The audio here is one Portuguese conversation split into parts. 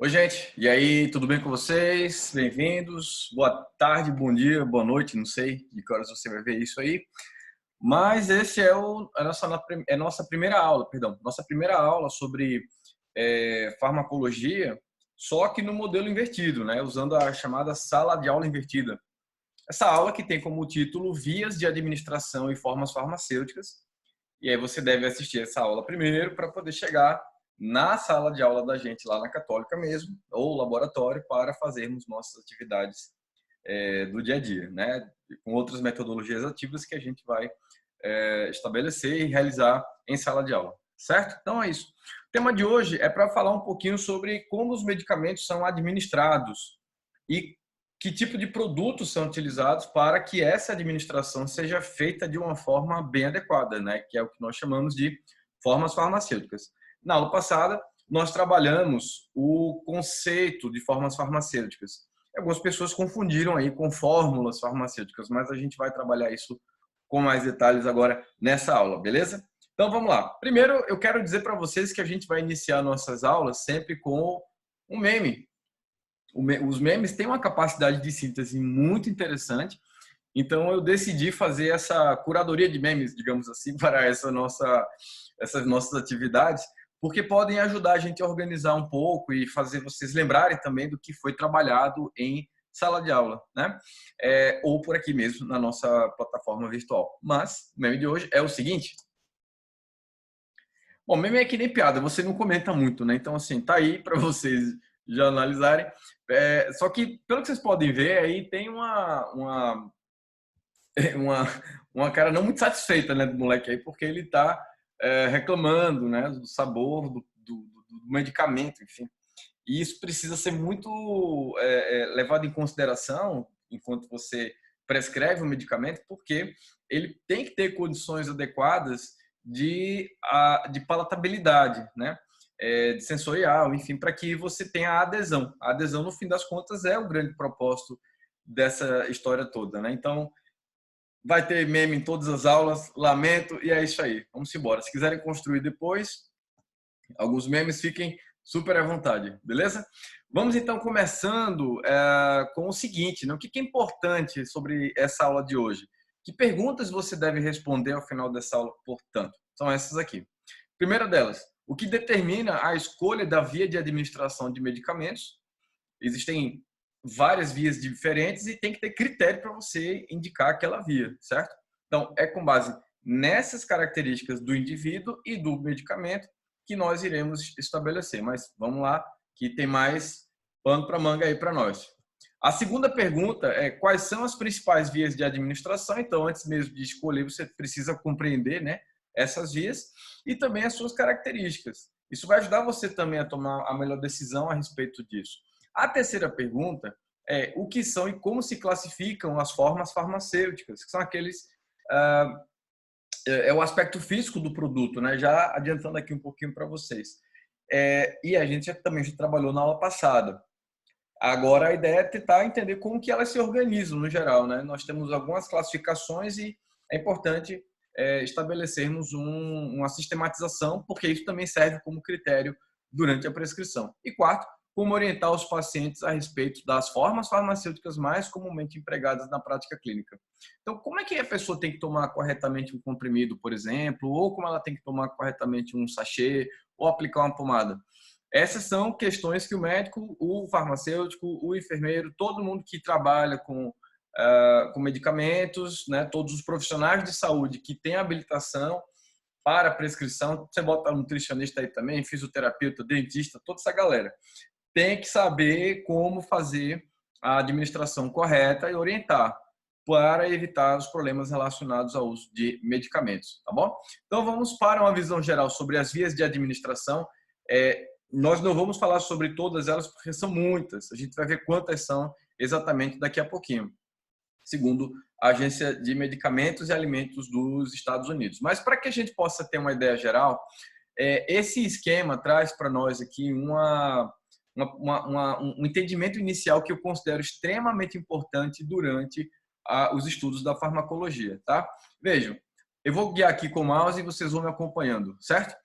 Oi, gente. E aí, tudo bem com vocês? Bem-vindos. Boa tarde, bom dia, boa noite. Não sei de que horas você vai ver isso aí. Mas esse é a nossa primeira aula, perdão, nossa primeira aula sobre farmacologia, só que no modelo invertido, né? Usando a chamada sala de aula invertida. Essa aula que tem como título Vias de Administração e Formas Farmacêuticas. E aí você deve assistir essa aula primeiro para poder chegar na sala de aula da gente lá na Católica mesmo, ou laboratório, para fazermos nossas atividades do dia a dia, né? Com outras metodologias ativas que a gente vai estabelecer e realizar em sala de aula, certo? Então é isso. O tema de hoje é para falar um pouquinho sobre como os medicamentos são administrados e que tipo de produtos são utilizados para que essa administração seja feita de uma forma bem adequada, né? Que é o que nós chamamos de formas farmacêuticas. Na aula passada, nós trabalhamos o conceito de formas farmacêuticas. Algumas pessoas confundiram aí com fórmulas farmacêuticas, mas a gente vai trabalhar isso com mais detalhes agora nessa aula, beleza? Então vamos lá. Primeiro, eu quero dizer para vocês que a gente vai iniciar nossas aulas sempre com um meme. Os memes têm uma capacidade de síntese muito interessante, então eu decidi fazer essa curadoria de memes, digamos assim, para essas nossas atividades, porque podem ajudar a gente a organizar um pouco e fazer vocês lembrarem também do que foi trabalhado em sala de aula, né? Ou por aqui mesmo na nossa plataforma virtual. Mas o meme de hoje é o seguinte. Bom, meme é que nem piada, você não comenta muito, né? Então, assim, tá aí para vocês já analisarem. Só que, pelo que vocês podem ver, aí tem uma, uma cara não muito satisfeita, né, do moleque aí, porque ele tá reclamando, né, do sabor do medicamento, enfim. E isso precisa ser muito levado em consideração enquanto você prescreve o medicamento, porque ele tem que ter condições adequadas de palatabilidade, né? De sensorial, enfim, para que você tenha a adesão. A adesão, no fim das contas, é o grande propósito dessa história toda, né? Então, vai ter meme em todas as aulas, lamento, e é isso aí. Vamos embora. Se quiserem construir depois, alguns memes, fiquem super à vontade, beleza? Vamos então começando com o seguinte, né? O que é importante sobre essa aula de hoje? Que perguntas você deve responder ao final dessa aula, portanto? São essas aqui. Primeira delas, o que determina a escolha da via de administração de medicamentos? Existem várias vias diferentes e tem que ter critério para você indicar aquela via, certo? Então, é com base nessas características do indivíduo e do medicamento que nós iremos estabelecer. Mas vamos lá, que tem mais pano para manga aí para nós. A segunda pergunta é quais são as principais vias de administração. Então, antes mesmo de escolher, você precisa compreender, né, essas vias e também as suas características. Isso vai ajudar você também a tomar a melhor decisão a respeito disso. A terceira pergunta é o que são e como se classificam as formas farmacêuticas, que são aqueles o aspecto físico do produto, né? Já adiantando aqui um pouquinho para vocês. E a gente também já trabalhou na aula passada. Agora a ideia é tentar entender como que elas se organizam no geral, né? Nós temos algumas classificações e é importante estabelecermos uma sistematização, porque isso também serve como critério durante a prescrição. E quarto, como orientar os pacientes a respeito das formas farmacêuticas mais comumente empregadas na prática clínica. Então, como é que a pessoa tem que tomar corretamente um comprimido, por exemplo, ou como ela tem que tomar corretamente um sachê, ou aplicar uma pomada? Essas são questões que o médico, o farmacêutico, o enfermeiro, todo mundo que trabalha com medicamentos, né, todos os profissionais de saúde que têm habilitação para prescrição, você bota nutricionista aí também, fisioterapeuta, dentista, toda essa galera, tem que saber como fazer a administração correta e orientar para evitar os problemas relacionados ao uso de medicamentos, tá bom? Então vamos para uma visão geral sobre as vias de administração. Nós não vamos falar sobre todas elas porque são muitas. A gente vai ver quantas são exatamente daqui a pouquinho, segundo a Agência de Medicamentos e Alimentos dos Estados Unidos. Mas para que a gente possa ter uma ideia geral, esse esquema traz para nós aqui um entendimento inicial que eu considero extremamente importante durante os estudos da farmacologia, tá? Vejam, eu vou guiar aqui com o mouse e vocês vão me acompanhando, certo?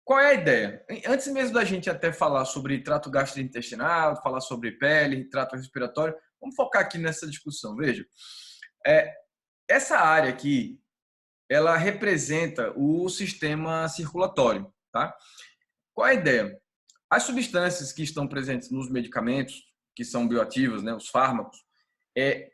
Qual é a ideia? Antes mesmo da gente até falar sobre trato gastrointestinal, falar sobre pele, trato respiratório, vamos focar aqui nessa discussão. Veja, é, essa área aqui, ela representa o sistema circulatório, tá? Qual é a ideia? As substâncias que estão presentes nos medicamentos, que são bioativas, né, os fármacos,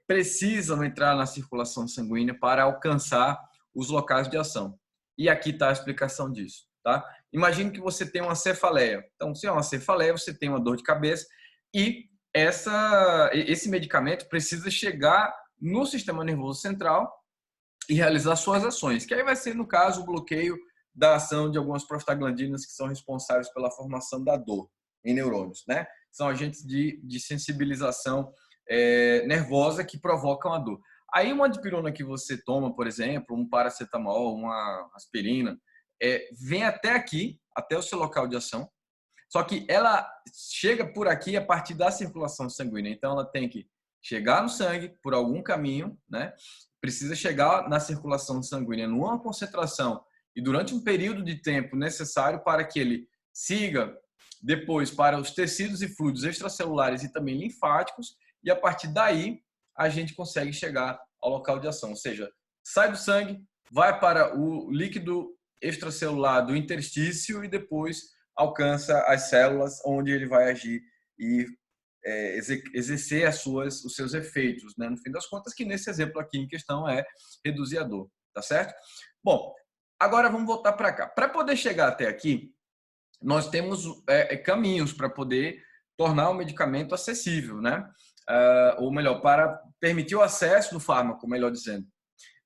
precisam entrar na circulação sanguínea para alcançar os locais de ação. E aqui está a explicação disso, tá? Imagine que você tem uma cefaleia. Então, se é uma cefaleia, você tem uma dor de cabeça e esse medicamento precisa chegar no sistema nervoso central e realizar suas ações, que aí vai ser, no caso, o bloqueio da ação de algumas prostaglandinas que são responsáveis pela formação da dor em neurônios, né? São agentes de sensibilização nervosa que provocam a dor. Aí uma dipirona que você toma, por exemplo, um paracetamol, uma aspirina, vem até aqui, até o seu local de ação, só que ela chega por aqui a partir da circulação sanguínea. Então ela tem que chegar no sangue por algum caminho, né? Precisa chegar na circulação sanguínea numa concentração e durante um período de tempo necessário para que ele siga depois para os tecidos e fluidos extracelulares e também linfáticos, e a partir daí a gente consegue chegar ao local de ação, ou seja, sai do sangue, vai para o líquido extracelular do interstício e depois alcança as células onde ele vai agir e exercer os seus efeitos, né? No fim das contas, que nesse exemplo aqui em questão é reduzir a dor, tá certo? Bom, agora vamos voltar para cá. Para poder chegar até aqui, nós temos caminhos para poder tornar o medicamento acessível, né? Ou melhor, para permitir o acesso do fármaco, melhor dizendo.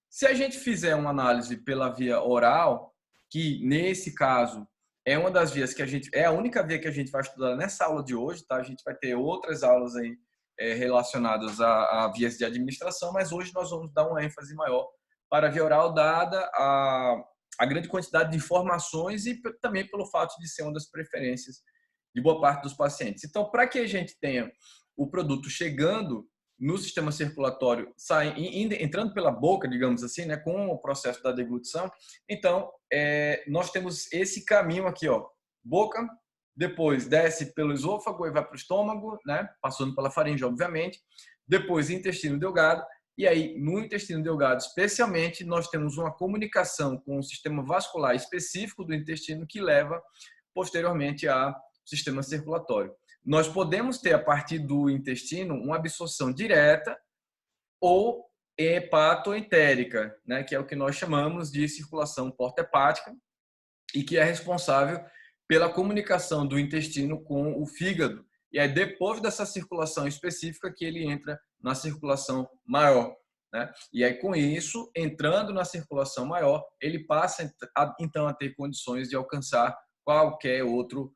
Se a gente fizer uma análise pela via oral, que nesse caso é uma das vias que é a única via que a gente vai estudar nessa aula de hoje, tá? A gente vai ter outras aulas aí relacionadas a vias de administração, mas hoje nós vamos dar uma ênfase maior para a via oral, dada a grande quantidade de informações e também pelo fato de ser uma das preferências de boa parte dos pacientes. Então, para que a gente tenha o produto chegando no sistema circulatório, entrando pela boca, digamos assim, né, com o processo da deglutição, então nós temos esse caminho aqui, ó, boca, depois desce pelo esôfago e vai para o estômago, né, passando pela faringe, obviamente, depois intestino delgado, e aí no intestino delgado, especialmente, nós temos uma comunicação com o sistema vascular específico do intestino que leva posteriormente ao sistema circulatório. Nós podemos ter, a partir do intestino, uma absorção direta ou hepatoentérica, né, que é o que nós chamamos de circulação porta-hepática e que é responsável pela comunicação do intestino com o fígado. E é depois dessa circulação específica que ele entra na circulação maior, né? E aí, com isso, entrando na circulação maior, ele passa, então, a ter condições de alcançar qualquer outro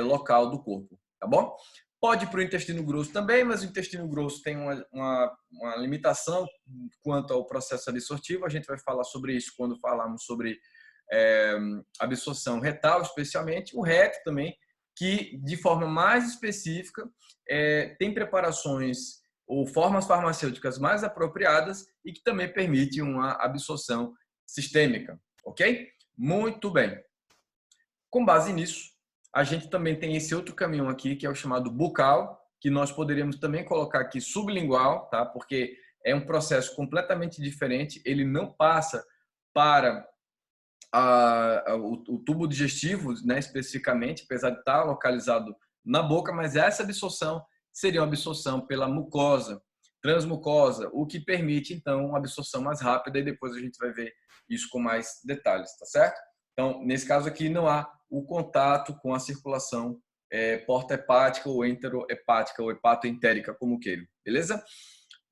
local do corpo. Tá bom? Pode ir para o intestino grosso também, mas o intestino grosso tem uma limitação quanto ao processo absortivo. A gente vai falar sobre isso quando falarmos sobre absorção retal, especialmente. O reto também, que de forma mais específica tem preparações ou formas farmacêuticas mais apropriadas e que também permite uma absorção sistêmica. Ok? Muito bem. Com base nisso, a gente também tem esse outro caminho aqui, que é o chamado bucal, que nós poderíamos também colocar aqui sublingual, tá? Porque é um processo completamente diferente, ele não passa para o tubo digestivo, né, especificamente, apesar de estar localizado na boca, mas essa absorção seria uma absorção pela mucosa, transmucosa, o que permite, então, uma absorção mais rápida, e depois a gente vai ver isso com mais detalhes, tá certo? Então, nesse caso aqui, não há o contato com a circulação porta-hepática ou enterohepática ou hepatoentérica, como queiram, beleza?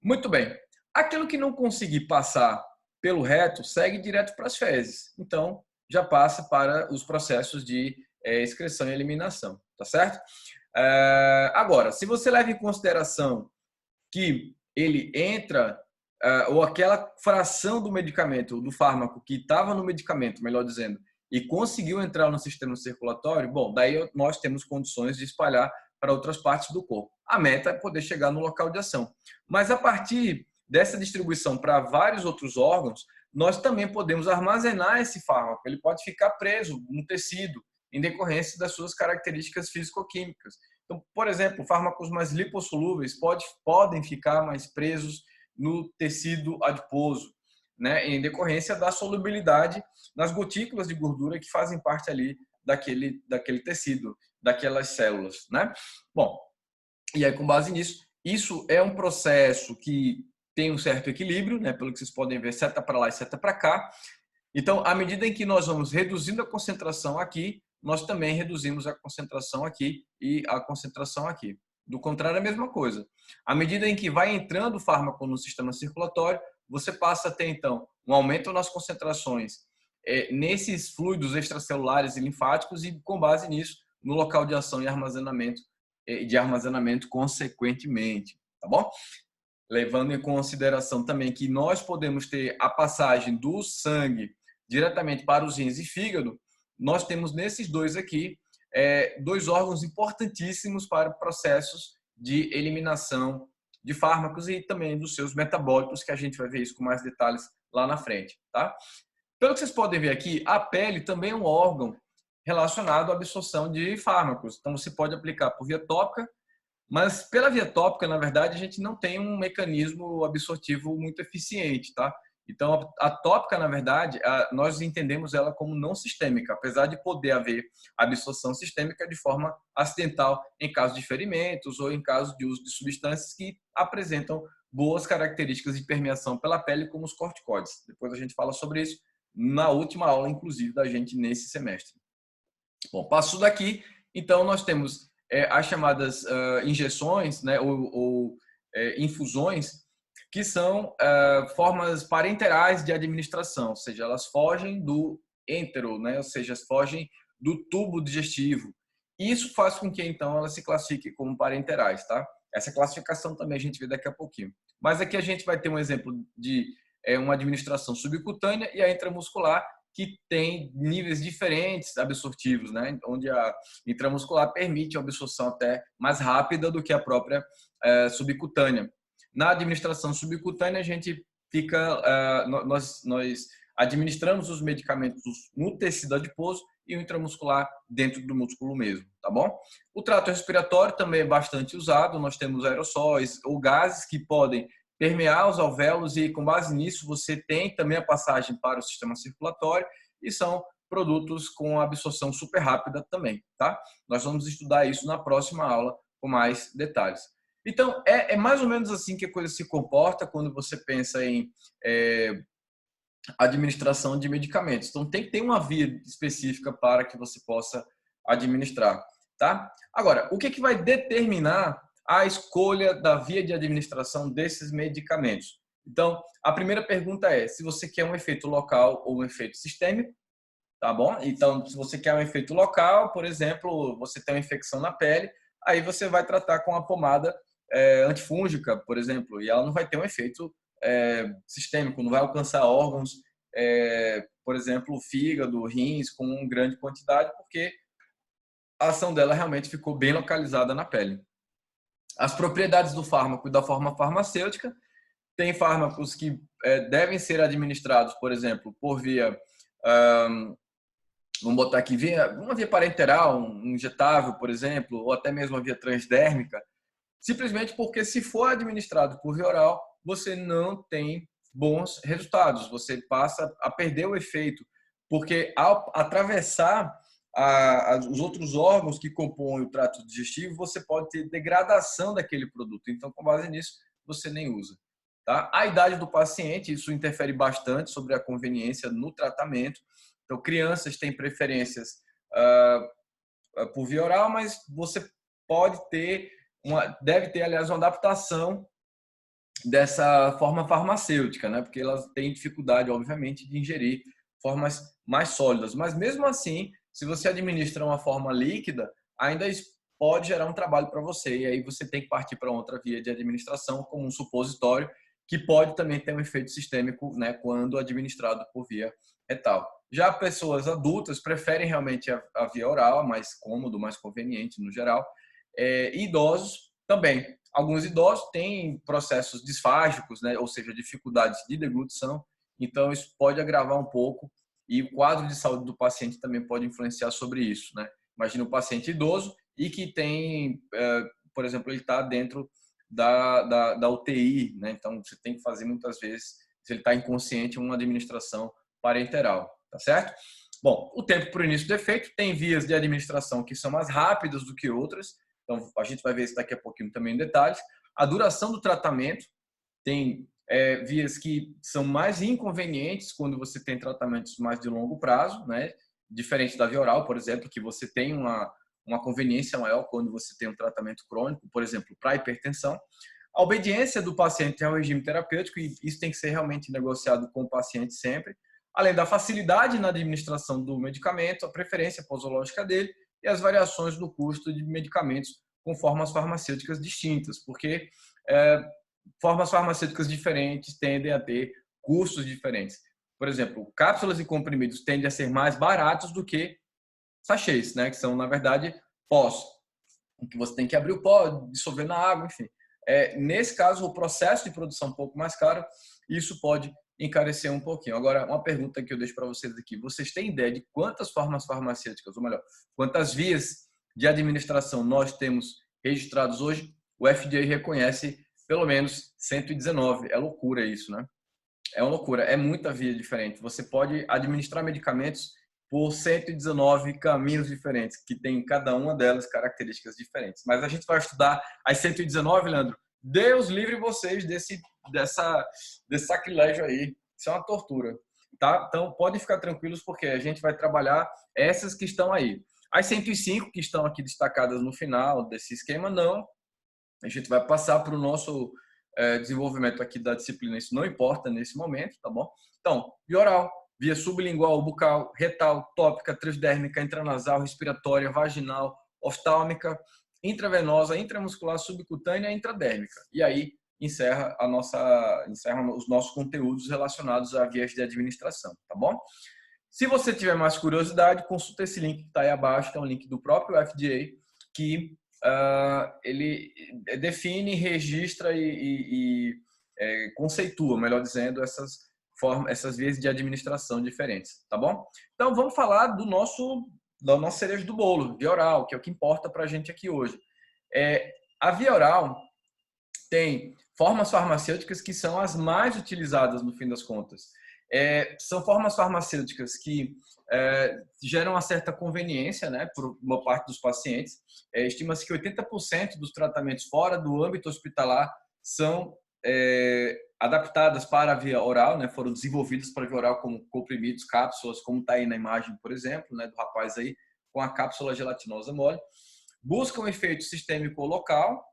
Muito bem. Aquilo que não conseguir passar pelo reto segue direto para as fezes. Então, já passa para os processos de excreção e eliminação, tá certo? Agora, se você leva em consideração que ele entra, ou aquela fração do medicamento, do fármaco que estava no medicamento, melhor dizendo, e conseguiu entrar no sistema circulatório, bom, daí nós temos condições de espalhar para outras partes do corpo. A meta é poder chegar no local de ação. Mas a partir dessa distribuição para vários outros órgãos, nós também podemos armazenar esse fármaco. Ele pode ficar preso no tecido, em decorrência das suas características físico-químicas. Então, por exemplo, fármacos mais lipossolúveis podem ficar mais presos no tecido adiposo, né, em decorrência da solubilidade nas gotículas de gordura que fazem parte ali daquele tecido, daquelas células, né? Bom, e aí com base nisso, isso é um processo que tem um certo equilíbrio, né? Pelo que vocês podem ver, seta para lá e seta para cá. Então, à medida em que nós vamos reduzindo a concentração aqui, nós também reduzimos a concentração aqui e a concentração aqui. Do contrário, é a mesma coisa. À medida em que vai entrando o fármaco no sistema circulatório, você passa a ter, então, um aumento nas concentrações nesses fluidos extracelulares e linfáticos e, com base nisso, no local de ação e armazenamento consequentemente, tá bom? Levando em consideração também que nós podemos ter a passagem do sangue diretamente para os rins e fígado, nós temos nesses dois aqui dois órgãos importantíssimos para processos de eliminação de fármacos e também dos seus metabólicos, que a gente vai ver isso com mais detalhes lá na frente, tá? Pelo que vocês podem ver aqui, a pele também é um órgão relacionado à absorção de fármacos. Então, você pode aplicar por via tópica, mas pela via tópica, na verdade, a gente não tem um mecanismo absortivo muito eficiente, tá? Então, a tópica, na verdade, nós entendemos ela como não sistêmica, apesar de poder haver absorção sistêmica de forma acidental em caso de ferimentos ou em caso de uso de substâncias que apresentam boas características de permeação pela pele, como os corticoides. Depois a gente fala sobre isso na última aula, inclusive, da gente nesse semestre. Bom, passou daqui, então nós temos as chamadas injeções, né, ou infusões, que são formas parenterais de administração, ou seja, elas fogem do entero, né, ou seja, fogem do tubo digestivo. Isso faz com que, então, elas se classifiquem como parenterais, tá? Essa classificação também a gente vê daqui a pouquinho. Mas aqui a gente vai ter um exemplo de uma administração subcutânea e a intramuscular, que tem níveis diferentes absortivos, né? Onde a intramuscular permite a absorção até mais rápida do que a própria subcutânea. Na administração subcutânea, a gente nós administramos os medicamentos no tecido adiposo e o intramuscular dentro do músculo mesmo, tá bom? O trato respiratório também é bastante usado, nós temos aerossóis ou gases que podem permear os alvéolos e, com base nisso, você tem também a passagem para o sistema circulatório e são produtos com absorção super rápida também, tá? Nós vamos estudar isso na próxima aula com mais detalhes. Então, é mais ou menos assim que a coisa se comporta quando você pensa em administração de medicamentos. Então, tem que ter uma via específica para que você possa administrar, tá? Agora, o que vai determinar a escolha da via de administração desses medicamentos? Então, a primeira pergunta é se você quer um efeito local ou um efeito sistêmico, tá bom? Então, se você quer um efeito local, por exemplo, você tem uma infecção na pele, aí você vai tratar com a pomada antifúngica, por exemplo, e ela não vai ter um efeito sistêmico, não vai alcançar órgãos, por exemplo, o fígado, rins, com grande quantidade, porque a ação dela realmente ficou bem localizada na pele. As propriedades do fármaco e da forma farmacêutica. Tem fármacos que devem ser administrados, por exemplo, por via, vamos botar aqui, uma via parenteral, um injetável, por exemplo, ou até mesmo uma via transdérmica, simplesmente porque se for administrado por via oral, você não tem bons resultados, você passa a perder o efeito, porque ao atravessar os outros órgãos que compõem o trato digestivo, você pode ter degradação daquele produto. Então, com base nisso, você nem usa. Tá? A idade do paciente, isso interfere bastante sobre a conveniência no tratamento. Então, crianças têm preferências por via oral, mas você deve ter, aliás, uma adaptação dessa forma farmacêutica, né? Porque elas têm dificuldade, obviamente, de ingerir formas mais sólidas. Mas, mesmo assim, se você administra uma forma líquida, ainda pode gerar um trabalho para você. E aí você tem que partir para outra via de administração, como um supositório, que pode também ter um efeito sistêmico, né, quando administrado por via retal. Já pessoas adultas preferem realmente a via oral, mais cômodo, mais conveniente no geral. E idosos também. Alguns idosos têm processos disfágicos, né, ou seja, dificuldades de deglutição, então isso pode agravar um pouco e o quadro de saúde do paciente também pode influenciar sobre isso, né? Imagina um paciente idoso e que tem, por exemplo, ele está dentro da UTI, né? Então você tem que fazer muitas vezes, se ele está inconsciente, uma administração parenteral, tá certo? Bom, o tempo para o início do efeito tem vias de administração que são mais rápidas do que outras, então a gente vai ver isso daqui a pouquinho também em detalhes. A duração do tratamento tem vias que são mais inconvenientes quando você tem tratamentos mais de longo prazo, né? Diferente da via oral, por exemplo, que você tem uma conveniência maior quando você tem um tratamento crônico, por exemplo, para hipertensão. A obediência do paciente ao regime terapêutico, e isso tem que ser realmente negociado com o paciente sempre, além da facilidade na administração do medicamento, a preferência posológica dele e as variações do custo de medicamentos com formas farmacêuticas distintas, porque formas farmacêuticas diferentes tendem a ter custos diferentes. Por exemplo, cápsulas e comprimidos tendem a ser mais baratos do que sachês, né? Que são, na verdade, pós, em que você tem que abrir o pó, dissolver na água, enfim. Nesse caso, o processo de produção é um pouco mais caro, e isso pode encarecer um pouquinho. Agora, uma pergunta que eu deixo para vocês aqui. Vocês têm ideia de quantas formas farmacêuticas, ou melhor, quantas vias de administração nós temos registrados hoje? O FDA reconhece pelo menos 119. É loucura isso, né? É uma loucura. É muita via diferente. Você pode administrar medicamentos por 119 caminhos diferentes, que tem cada uma delas características diferentes. Mas a gente vai estudar as 119, Leandro. Deus livre vocês desse sacrilégio aí. Isso é uma tortura. Tá? Então, podem ficar tranquilos, porque a gente vai trabalhar essas que estão aí. As 105 que estão aqui destacadas no final desse esquema, não. A gente vai passar para o nosso desenvolvimento aqui da disciplina. Isso não importa nesse momento, tá bom? Então, via oral, via sublingual, bucal, retal, tópica, transdérmica, intranasal, respiratória, vaginal, oftálmica, intravenosa, intramuscular, subcutânea e intradérmica. E aí encerra os nossos conteúdos relacionados a vias de administração, tá bom? Se você tiver mais curiosidade, consulta esse link que está aí abaixo, que é um link do próprio FDA, que ele define, registra e conceitua, melhor dizendo, essas vias de administração diferentes, tá bom? Então, vamos falar da nossa cereja do bolo, via oral, que é o que importa para a gente aqui hoje. A via oral tem formas farmacêuticas que são as mais utilizadas no fim das contas. São formas farmacêuticas que geram uma certa conveniência, né, por uma parte dos pacientes. Estima-se que 80% dos tratamentos fora do âmbito hospitalar são adaptadas para a via oral, né, foram desenvolvidas para a via oral como comprimidos, cápsulas, como está aí na imagem, por exemplo, né, do rapaz aí com a cápsula gelatinosa mole. Buscam efeito sistêmico local.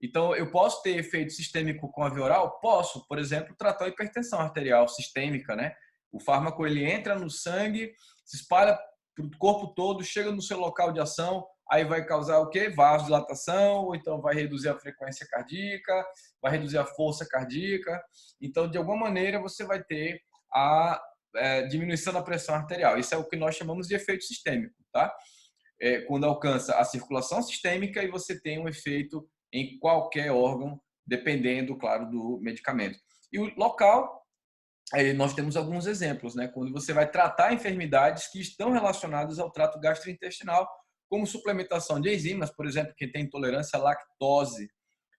Então, eu posso ter efeito sistêmico com a via oral? Posso, por exemplo, tratar a hipertensão arterial sistêmica, né? O fármaco ele entra no sangue, se espalha para o corpo todo, chega no seu local de ação, aí vai causar o quê? Vasodilatação, ou então vai reduzir a frequência cardíaca, vai reduzir a força cardíaca. Então, de alguma maneira, você vai ter a diminuição da pressão arterial. Isso é o que nós chamamos de efeito sistêmico, tá? Quando alcança a circulação sistêmica e você tem um efeito em qualquer órgão, dependendo, claro, do medicamento. E o local, nós temos alguns exemplos, né? Quando você vai tratar enfermidades que estão relacionadas ao trato gastrointestinal, como suplementação de enzimas, por exemplo, quem tem intolerância à lactose,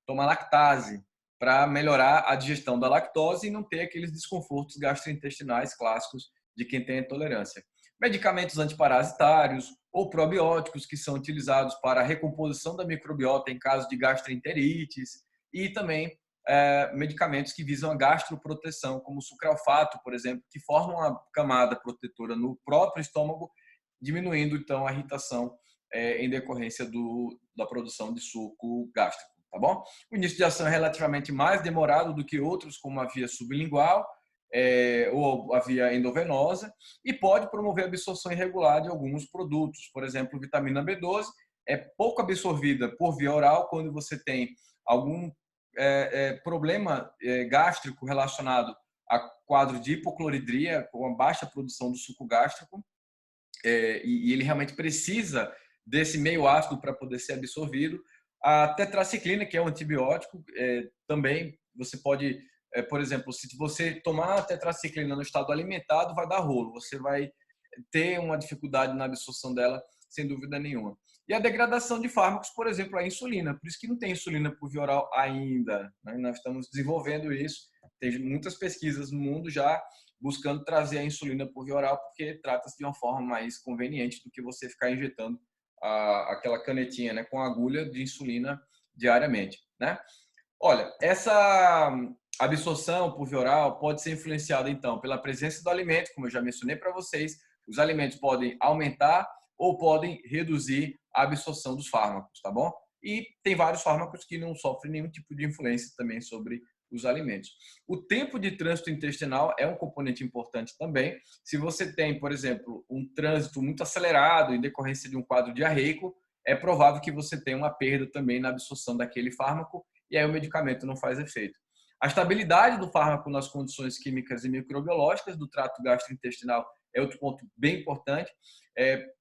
toma lactase para melhorar a digestão da lactose e não ter aqueles desconfortos gastrointestinais clássicos de quem tem intolerância. Medicamentos antiparasitários ou probióticos que são utilizados para a recomposição da microbiota em caso de gastroenterites e também medicamentos que visam a gastroproteção, como o sucralfato, por exemplo, que formam uma camada protetora no próprio estômago, diminuindo então a irritação em decorrência da produção de suco gástrico, tá bom? O início de ação é relativamente mais demorado do que outros, como a via sublingual, ou a via endovenosa, e pode promover a absorção irregular de alguns produtos. Por exemplo, vitamina B12 é pouco absorvida por via oral quando você tem algum problema gástrico relacionado a quadro de hipocloridria, com a baixa produção do suco gástrico, e ele realmente precisa desse meio ácido para poder ser absorvido. A tetraciclina, que é um antibiótico, também você pode... por exemplo, se você tomar a tetraciclina no estado alimentado, vai dar rolo. Você vai ter uma dificuldade na absorção dela, sem dúvida nenhuma. E a degradação de fármacos, por exemplo, a insulina. Por isso que não tem insulina por via oral ainda, né? Nós estamos desenvolvendo isso. Tem muitas pesquisas no mundo já buscando trazer a insulina por via oral, porque trata-se de uma forma mais conveniente do que você ficar injetando aquela canetinha, né, com agulha de insulina diariamente, né? Olha, essa absorção por via oral pode ser influenciada, então, pela presença do alimento, como eu já mencionei para vocês. Os alimentos podem aumentar ou podem reduzir a absorção dos fármacos, tá bom? E tem vários fármacos que não sofrem nenhum tipo de influência também sobre os alimentos. O tempo de trânsito intestinal é um componente importante também. Se você tem, por exemplo, um trânsito muito acelerado em decorrência de um quadro diarreico, é provável que você tenha uma perda também na absorção daquele fármaco e aí o medicamento não faz efeito. A estabilidade do fármaco nas condições químicas e microbiológicas do trato gastrointestinal é outro ponto bem importante.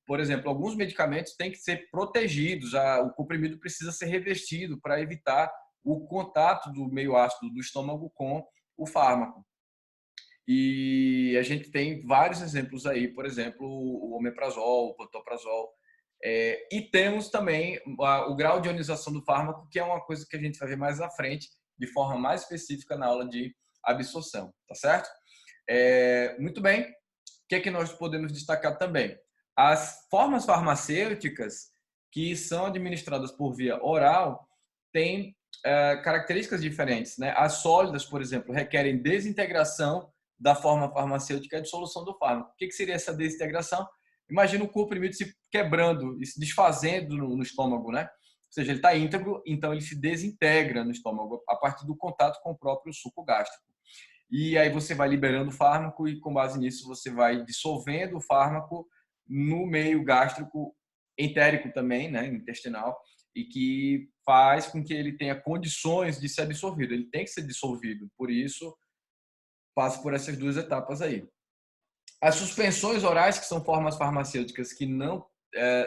Por exemplo, alguns medicamentos têm que ser protegidos, o comprimido precisa ser revestido para evitar o contato do meio ácido do estômago com o fármaco. E a gente tem vários exemplos aí, por exemplo, o omeprazol, o pantoprazol. E temos também o grau de ionização do fármaco, que é uma coisa que a gente vai ver mais à frente, de forma mais específica na aula de absorção, tá certo? Muito bem. O que é que nós podemos destacar também? As formas farmacêuticas que são administradas por via oral têm características diferentes, né? As sólidas, por exemplo, requerem desintegração da forma farmacêutica e dissolução do fármaco. O que seria essa desintegração? Imagina o comprimido se quebrando e se desfazendo no estômago, né? Ou seja, ele está íntegro, então ele se desintegra no estômago a partir do contato com o próprio suco gástrico. E aí você vai liberando o fármaco e com base nisso você vai dissolvendo o fármaco no meio gástrico, entérico também, né, intestinal, e que faz com que ele tenha condições de ser absorvido. Ele tem que ser dissolvido, por isso passa por essas duas etapas aí. As suspensões orais, que são formas farmacêuticas que não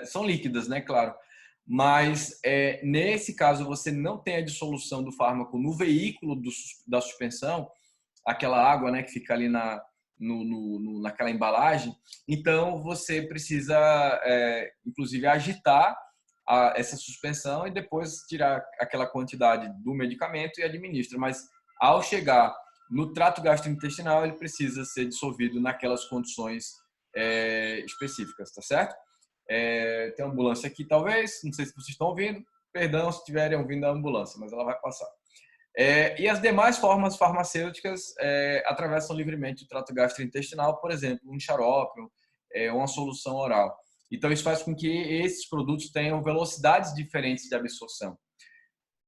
são líquidas, né, claro, mas nesse caso você não tem a dissolução do fármaco no veículo da suspensão, aquela água, né, que fica ali naquela embalagem. Então você precisa, inclusive, agitar essa suspensão e depois tirar aquela quantidade do medicamento e administra. Mas ao chegar no trato gastrointestinal, ele precisa ser dissolvido naquelas condições específicas, tá certo? Tem ambulância aqui, talvez, não sei se vocês estão ouvindo, perdão se estiverem ouvindo a ambulância, mas ela vai passar. E as demais formas farmacêuticas atravessam livremente o trato gastrointestinal, por exemplo, um xarope, uma solução oral. Então, isso faz com que esses produtos tenham velocidades diferentes de absorção.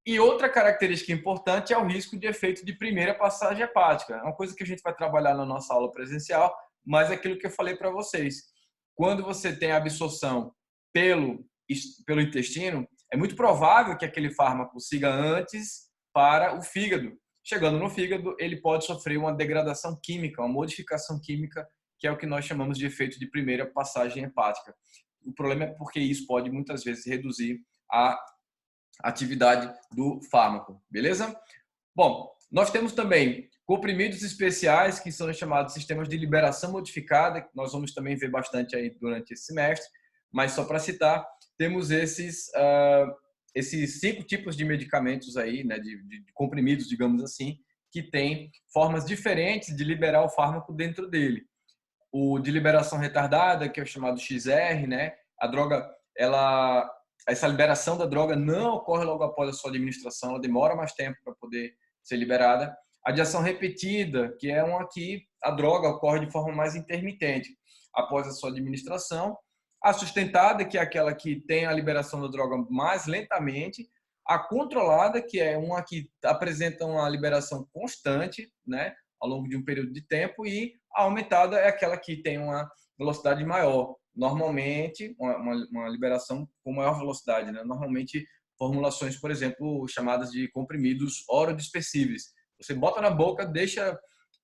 E outra característica importante é o risco de efeito de primeira passagem hepática. É uma coisa que a gente vai trabalhar na nossa aula presencial, mas é aquilo que eu falei para vocês. Quando você tem a absorção pelo intestino, é muito provável que aquele fármaco siga antes para o fígado. Chegando no fígado, ele pode sofrer uma degradação química, uma modificação química, que é o que nós chamamos de efeito de primeira passagem hepática. O problema é porque isso pode muitas vezes reduzir a atividade do fármaco, beleza? Bom, nós temos também comprimidos especiais, que são chamados sistemas de liberação modificada, que nós vamos também ver bastante aí durante esse semestre, mas só para citar, temos esses 5 tipos de medicamentos aí, né, de comprimidos, digamos assim, que têm formas diferentes de liberar o fármaco dentro dele. O de liberação retardada, que é o chamado XR, né? A droga, essa liberação da droga não ocorre logo após a sua administração, ela demora mais tempo para poder ser liberada. A de ação repetida, que é uma que a droga ocorre de forma mais intermitente após a sua administração. A sustentada, que é aquela que tem a liberação da droga mais lentamente. A controlada, que é uma que apresenta uma liberação constante, né, ao longo de um período de tempo. E a aumentada é aquela que tem uma velocidade maior. Normalmente, uma liberação com maior velocidade, né? Normalmente, formulações, por exemplo, chamadas de comprimidos orodispersíveis. Você bota na boca, deixa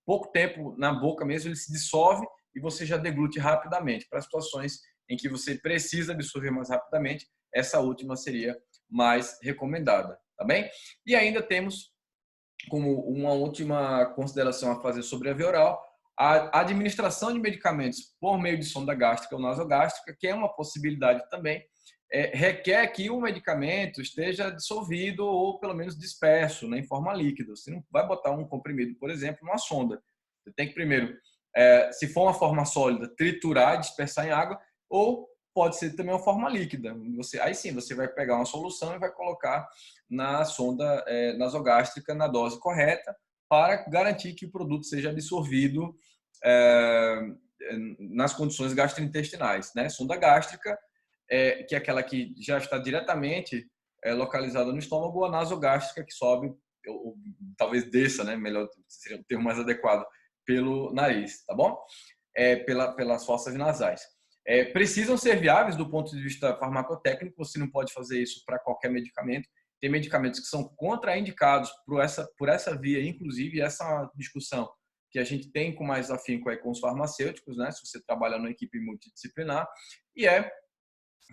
pouco tempo na boca mesmo, ele se dissolve e você já deglute rapidamente. Para situações em que você precisa absorver mais rapidamente, essa última seria mais recomendada, tá bem? E ainda temos, como uma última consideração a fazer sobre a via oral, A administração de medicamentos por meio de sonda gástrica ou nasogástrica, que é uma possibilidade também, requer que o medicamento esteja dissolvido ou pelo menos disperso, né, em forma líquida. Você não vai botar um comprimido, por exemplo, numa sonda. Você tem que primeiro, se for uma forma sólida, triturar, dispersar em água, ou pode ser também uma forma líquida. Aí sim, você vai pegar uma solução e vai colocar na sonda nasogástrica na dose correta para garantir que o produto seja absorvido nas condições gastrointestinais, né? Sonda gástrica, que é aquela que já está diretamente localizada no estômago, ou a nasogástrica, que sobe, ou talvez desça, né? Melhor, seria o termo mais adequado, pelo nariz, tá bom? Pelas fossas nasais. Precisam ser viáveis do ponto de vista farmacotécnico, você não pode fazer isso para qualquer medicamento. Tem medicamentos que são contraindicados por essa via, inclusive essa discussão que a gente tem com mais afinco com os farmacêuticos, né? Se você trabalha numa equipe multidisciplinar, e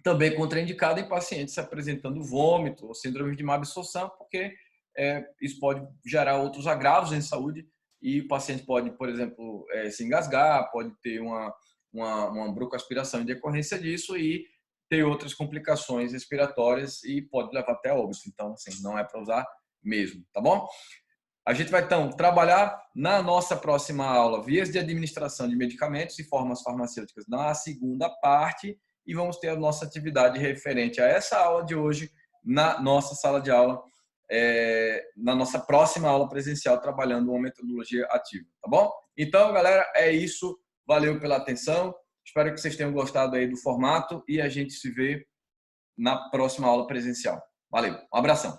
também contraindicado em pacientes apresentando vômito ou síndrome de má absorção, porque isso pode gerar outros agravos em saúde e o paciente pode, por exemplo, se engasgar, pode ter uma broncoaspiração em decorrência disso e ter outras complicações respiratórias e pode levar até óbito. Então, assim, não é para usar mesmo, tá bom? A gente vai, então, trabalhar na nossa próxima aula vias de administração de medicamentos e formas farmacêuticas na segunda parte e vamos ter a nossa atividade referente a essa aula de hoje na nossa sala de aula, na nossa próxima aula presencial, trabalhando uma metodologia ativa, tá bom? Então, galera, é isso. Valeu pela atenção. Espero que vocês tenham gostado aí do formato e a gente se vê na próxima aula presencial. Valeu, um abração.